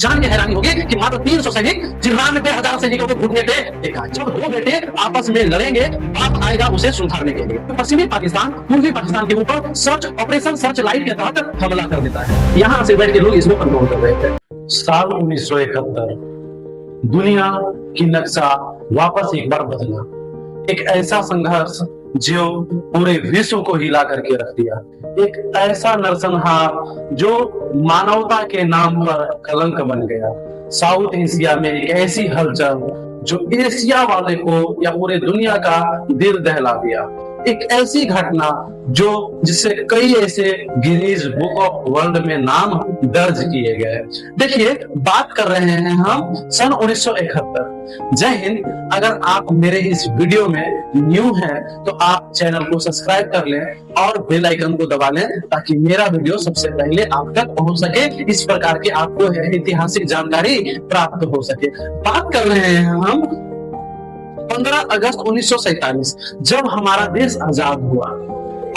जान के हैरानी होगी कि मात्र 300 सैनिक 93,000 सैनिकों को घुटने पे देखा। जब दो बेटे आपस में लड़ेंगे, बाप आएगा उसे सुधारने के लिए। तो पश्चिमी पाकिस्तान पूर्वी पाकिस्तान के ऊपर सर्च ऑपरेशन सर्च लाइट के तहत हमला कर देता है। यहाँ से बैठ के लोग इसको कंट्रोल कर रहे थे। साल 1971 दुनिया की नक्शा वापस एक बार बदला। एक ऐसा संघर्ष जो पूरे विश्व को हिला करके रख दिया, एक ऐसा नरसंहार जो मानवता के नाम पर कलंक बन गया। साउथ एशिया में एक ऐसी हलचल जो एशिया वाले को या पूरे दुनिया का दिल दहला दिया। एक ऐसी घटना जो जिससे कई ऐसे गिनीज बुक ऑफ वर्ल्ड में नाम दर्ज किए गए। देखिए, बात कर रहे हैं हम सन 1971। जय हिंद। अगर आप मेरे इस वीडियो में न्यू हैं तो आप चैनल को सब्सक्राइब कर लें और बेल आइकन को दबा लें ताकि मेरा वीडियो सबसे पहले आप तक पहुंच सके। इस प्रकार की आपको ऐतिहासिक जानकारी प्राप्त हो सके। बात कर रहे हैं हम 15 अगस्त 1947 जब हमारा देश आजाद हुआ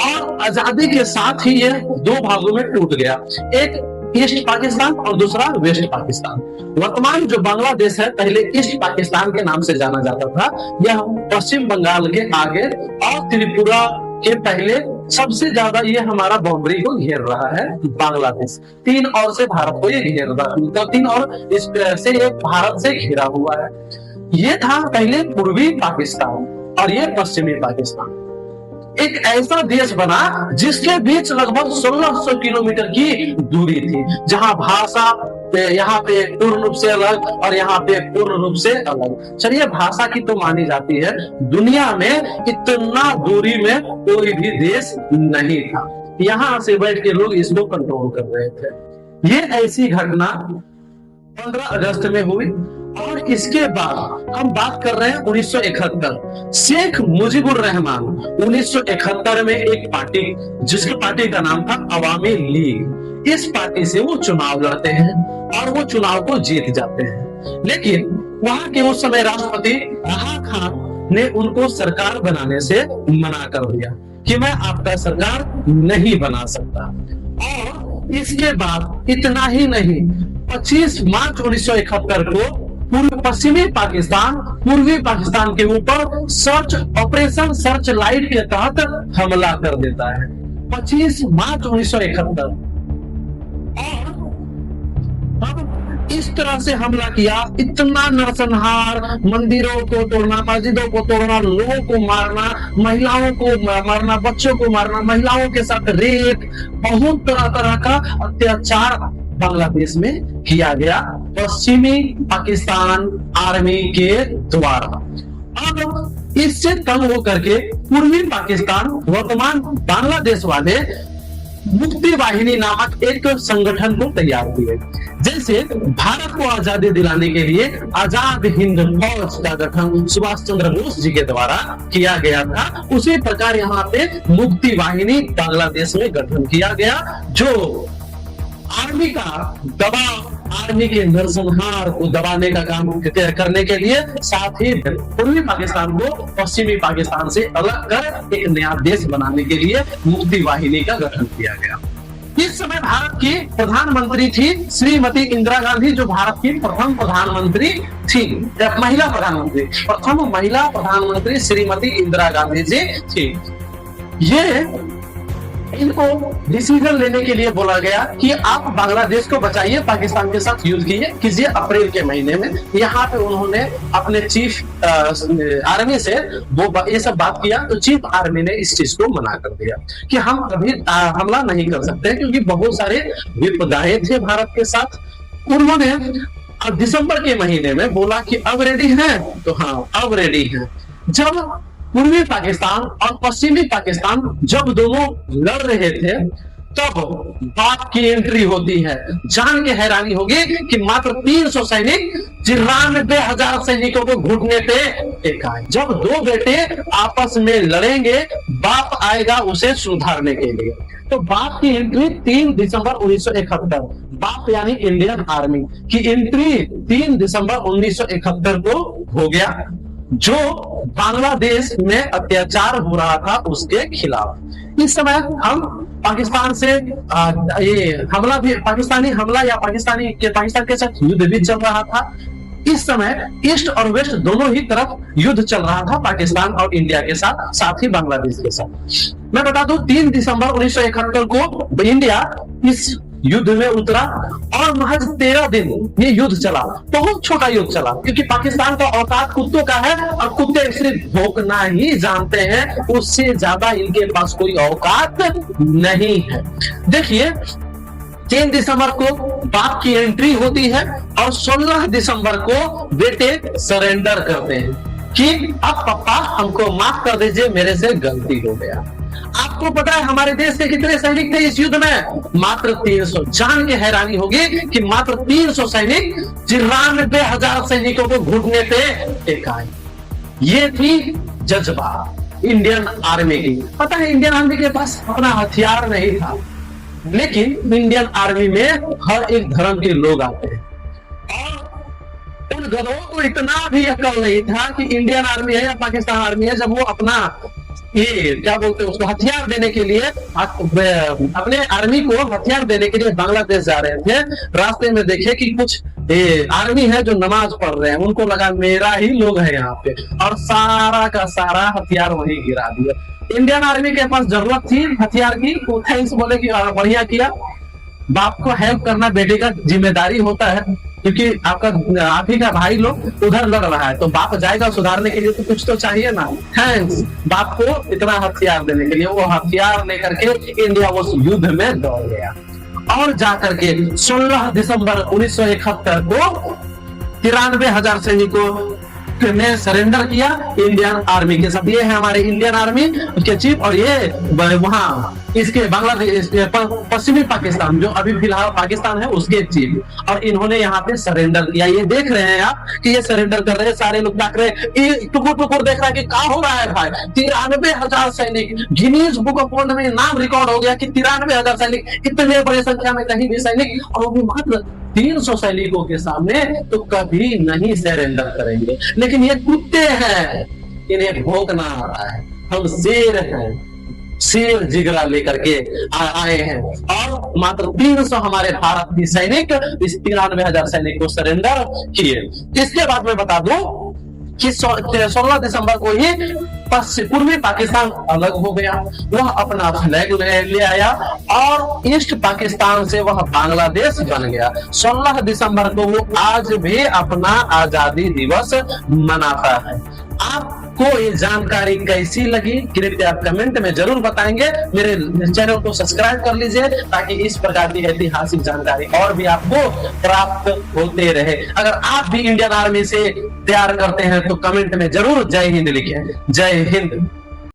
और आजादी के साथ ही ये दो भागों में टूट गया, एक ईस्ट पाकिस्तान और दूसरा वेस्ट पाकिस्तान। वर्तमान जो बांग्लादेश है पहले ईस्ट पाकिस्तान के नाम से जाना जाता था। यह पश्चिम बंगाल के आगे और त्रिपुरा के पहले सबसे ज्यादा ये हमारा बाउंड्री को घेर रहा है बांग्लादेश। 3 और से भारत को ये घेर रहा है, मतलब 3 और इस से ये भारत से घिरा हुआ है। ये था पहले पूर्वी पाकिस्तान और ये पश्चिमी पाकिस्तान। एक ऐसा देश बना जिसके बीच लगभग 1600 किलोमीटर की दूरी थी, जहां भाषा यहाँ पे पूर्ण रूप से अलग और यहाँ पे पूर्ण रूप से अलग। चलिए, भाषा की तो मानी जाती है, दुनिया में इतना दूरी में कोई भी देश नहीं था। यहाँ से बैठ के लोग इसको कंट्रोल कर रहे थे। ये ऐसी घटना 15 अगस्त में हुई और इसके बाद हम बात कर रहे हैं 1971। शेख मुजीबुर रहमान 1971 में एक पार्टी, जिसकी पार्टी का नाम था अवामी लीग, इस पार्टी से वो चुनाव लड़ते हैं और वो चुनाव को जीत जाते हैं। लेकिन वहां के उस समय राष्ट्रपति रहा खान ने उनको सरकार बनाने से मना कर दिया कि मैं आपका सरकार नहीं बना सकता। और इसके बाद इतना ही नहीं, 25 मार्च 1971 को पश्चिमी पाकिस्तान पूर्वी पाकिस्तान के ऊपर सर्च ऑपरेशन सर्च लाइट के तहत हमला कर देता है। 25 मार्च 1971 और इस तरह से हमला किया, इतना नरसंहार, मंदिरों को तोड़ना, मस्जिदों को तोड़ना, लोगों को मारना, महिलाओं को मारना, बच्चों को मारना, महिलाओं के साथ रेप, बहुत तरह तरह का अत्याचार बांग्लादेश में किया गया पश्चिमी पाकिस्तान आर्मी के द्वारा। अब इससे तंग होकर के पूर्वी पाकिस्तान वर्तमान बांग्लादेश वाले मुक्ति वाहिनी नामक एक संगठन को तैयार किए। जैसे भारत को आजादी दिलाने के लिए आजाद हिंद फौज का गठन सुभाष चंद्र बोस जी के द्वारा किया गया था, उसी प्रकार यहाँ पे मुक्ति वाहिनी बांग्लादेश में गठन किया गया, जो आर्मी का दबाव, आर्मी के नरसंहार को दबाने का काम करने के लिए, साथ ही पूर्वी पाकिस्तान को पश्चिमी पाकिस्तान से अलग कर एक नया देश बनाने के लिए मुक्ति वाहिनी का गठन किया गया। इस समय भारत की प्रधानमंत्री थी श्रीमती इंदिरा गांधी, जो भारत की प्रथम प्रधानमंत्री थी, महिला प्रधानमंत्री, प्रथम महिला प्रधानमंत्री श्रीमती इंदिरा गांधी जी थी। ये इनको डिसीजन लेने के लिए बोला गया कि आप बांग्लादेश को बचाइए, पाकिस्तान के साथ युद्ध कीजिए। अप्रैल के महीने में यहाँ पे उन्होंने अपने चीफ आर्मी से वो ये सब बात किया, तो चीफ आर्मी ने इस चीज को मना कर दिया कि हम कभी हमला नहीं कर सकते, क्योंकि बहुत सारे विपदाएं थे भारत के साथ। उन्होंने दिसंबर के महीने में बोला कि अब रेडी है, तो हाँ अब रेडी है। जब पूर्वी पाकिस्तान और पश्चिमी पाकिस्तान जब दोनों लड़ रहे थे, तब बाप की एंट्री होती है। जान के हैरानी होगी कि मात्र 300 सैनिक 93,000 सैनिकों को घुटने पे टेका है। जब दो बेटे आपस में लड़ेंगे, बाप आएगा उसे सुधारने के लिए। तो बाप की एंट्री 3 दिसंबर 1971, बाप यानी इंडियन आर्मी की एंट्री 3 दिसंबर 1971 को हो गया, जो बांग्लादेश में अत्याचार हो रहा था उसके खिलाफ। इस समय हम पाकिस्तान से ये हमला भी, पाकिस्तानी हमला या पाकिस्तान के साथ युद्ध भी चल रहा था। इस समय ईस्ट और वेस्ट दोनों ही तरफ युद्ध चल रहा था, पाकिस्तान और इंडिया के साथ, साथ ही बांग्लादेश के साथ। मैं बता दूं 3 दिसंबर 1971 को इंडिया इस युद्ध में उतरा और महज 13 दिन ये युद्ध चला। बहुत छोटा युद्ध चला, क्योंकि पाकिस्तान का औकात कुत्तों का है और कुत्ते सिर्फ भौंकना ही जानते हैं, उससे ज्यादा इनके पास कोई औकात नहीं है। देखिए 3 दिसंबर को बाप की एंट्री होती है और 16 दिसंबर को बेटे सरेंडर करते हैं कि अब पापा हमको माफ कर दीजिए, मेरे से गलती हो गया। आपको पता है हमारे देश के कितने सैनिक थे इस युद्ध में? मात्र 300। जान के हैरानी होगी कि मात्र 300 सैनिक 93,000 सैनिकों को घुटने पे टेकाए। ये थी जज्बा इंडियन आर्मी की। पता है इंडियन आर्मी के पास अपना हथियार नहीं था, लेकिन इंडियन आर्मी में हर एक धर्म के लोग आते हैं और उन गधों को इतना भी अकल नहीं था कि इंडियन आर्मी है या पाकिस्तान आर्मी है, जब वो अपना ये क्या बोलते हैं उसको हथियार देने के लिए, अपने आर्मी को हथियार देने के लिए बांग्लादेश जा रहे थे। रास्ते में देखे कि कुछ आर्मी है जो नमाज पढ़ रहे हैं, उनको लगा मेरा ही लोग है यहाँ पे, और सारा का सारा हथियार वहीं गिरा दिया। इंडियन आर्मी के पास जरूरत थी हथियार की, तो थैंक्स बोले कि बढ़िया किया। बाप को हेल्प करना बेटे का जिम्मेदारी होता है, क्योंकि आप ही का भाई लोग उधर लड़ रहा है, तो बाप जाएगा सुधारने के लिए तो कुछ तो चाहिए ना। थैंक्स बाप को इतना हथियार देने के लिए। वो हथियार लेकर के इंडिया उस युद्ध में दौड़ गया और जाकर के 16 दिसंबर 1971 को 93,000 सैनिकों ने सरेंडर किया इंडियन आर्मी के साथ। ये है हमारे इंडियन आर्मी के चीफ, और ये वहां इसके बांग्लादेश पश्चिमी पाकिस्तान जो अभी फिलहाल पाकिस्तान है उसके चीफ, और इन्होंने यहाँ पे सरेंडर किया। ये देख रहे हैं आप कि ये सरेंडर कर रहे हैं, सारे लोग देख रहे हैं, टुकुर टुकुर देख रहा है कि क्या हो रहा है भाई। 93,000 सैनिक, गिनीज बुक ऑफ वर्ल्ड में नाम रिकॉर्ड हो गया कि 93,000 सैनिक, इतने बड़ी संख्या में कहीं भी सैनिक, और वो भी मात्र 300 सैनिकों के सामने, तो कभी नहीं सरेंडर करेंगे। लेकिन ये कुत्ते हैं, इन्हें भौंकना आ रहा है। हम शेर हैं, शेर जिगरा लेकर के आए हैं, और मात्र 300 हमारे भारत की सैनिक इस 93,000 सैनिक को सरेंडर किए। इसके बाद मैं बता दूं कि 16 दिसंबर को ही पूर्वी पाकिस्तान अलग हो गया, वह अपना फ्लैग ले आया और ईस्ट पाकिस्तान से वह बांग्लादेश बन गया। 16 दिसंबर को वो आज भी अपना आजादी दिवस मनाता है। आपको ये जानकारी कैसी लगी कृपया कमेंट में जरूर बताएंगे। मेरे चैनल को सब्सक्राइब कर लीजिए ताकि इस प्रकार की ऐतिहासिक जानकारी और भी आपको प्राप्त होते रहे। अगर आप भी इंडियन आर्मी से तैयार करते हैं तो कमेंट में जरूर जय हिंद लिखें। जय हिंद।